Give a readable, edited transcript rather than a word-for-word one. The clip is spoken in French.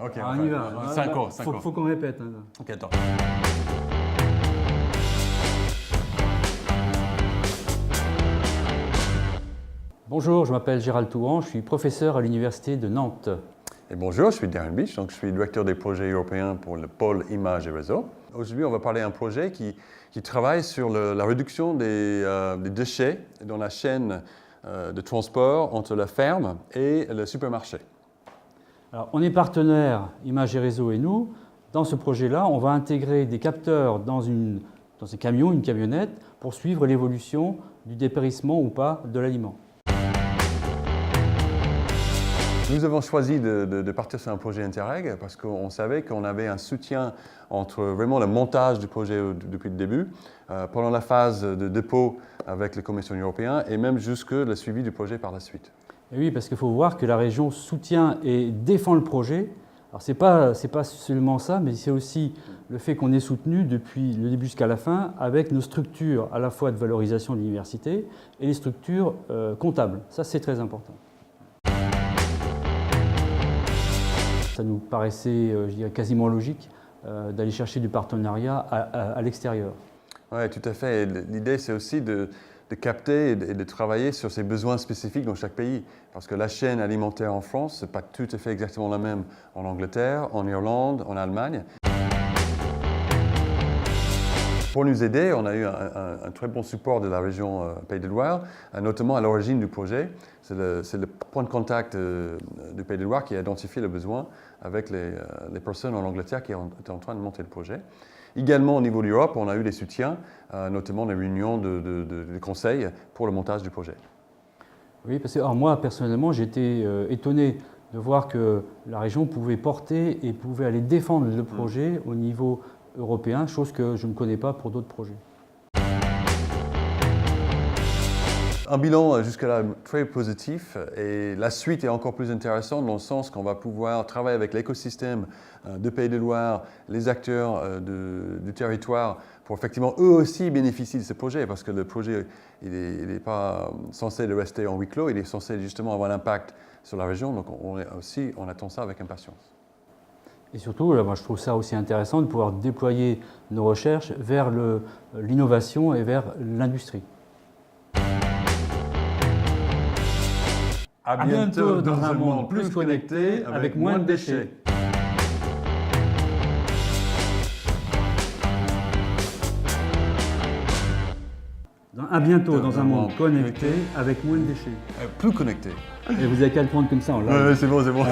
Ok, Alors, on y va. 5 ans, 5 ans. Faut qu'on répète. Hein. Ok, attends. Bonjour, je m'appelle Gérald Touran, je suis professeur à l'Université de Nantes. Et bonjour, je suis Darren Beach, donc je suis directeur des projets européens pour le pôle images et réseaux. Aujourd'hui, on va parler d'un projet qui travaille sur la réduction des déchets dans la chaîne de transport entre la ferme et le supermarché. Alors, on est partenaire Images et Réseaux et nous. Dans ce projet-là, on va intégrer des capteurs dans ces camions, une camionnette, pour suivre l'évolution du dépérissement ou pas de l'aliment. Nous avons choisi de partir sur un projet Interreg parce qu'on savait qu'on avait un soutien entre vraiment le montage du projet depuis le début, pendant la phase de dépôt avec la Commission européenne et même jusque le suivi du projet par la suite. Et oui, parce qu'il faut voir que la région soutient et défend le projet. Alors, ce n'est pas seulement ça, mais c'est aussi le fait qu'on est soutenu depuis le début jusqu'à la fin avec nos structures à la fois de valorisation de l'université et les structures comptables. Ça, c'est très important. Ça nous paraissait, je dirais, quasiment logique d'aller chercher du partenariat à l'extérieur. Oui, tout à fait. L'idée, c'est aussi de capter et de travailler sur ces besoins spécifiques dans chaque pays. Parce que la chaîne alimentaire en France, ce n'est pas tout à fait exactement la même en Angleterre, en Irlande, en Allemagne. Pour nous aider, on a eu un très bon support de la région Pays de Loire, notamment à l'origine du projet. C'est le point de contact du Pays de Loire qui a identifié le besoin avec les personnes en Angleterre qui étaient en train de monter le projet. Également au niveau de l'Europe, on a eu des soutiens, notamment des réunions de conseil pour le montage du projet. Oui, parce que moi, personnellement, j'étais étonné de voir que la région pouvait porter et pouvait aller défendre le projet au niveau européen, chose que je ne connais pas pour d'autres projets. Un bilan jusque-là très positif et la suite est encore plus intéressante dans le sens qu'on va pouvoir travailler avec l'écosystème de Pays de Loire, les acteurs du territoire pour effectivement eux aussi bénéficier de ce projet parce que le projet il n'est pas censé de rester en huis clos, il est censé justement avoir un impact sur la région, donc on attend ça avec impatience. Et surtout, moi, je trouve ça aussi intéressant de pouvoir déployer nos recherches vers l'innovation et vers l'industrie. À bientôt dans un monde plus connecté avec moins de déchets. À bientôt dans un monde connecté avec moins de déchets. Plus connecté. Et vous avez qu'à le prendre comme ça en live. Ouais, c'est bon, c'est bon.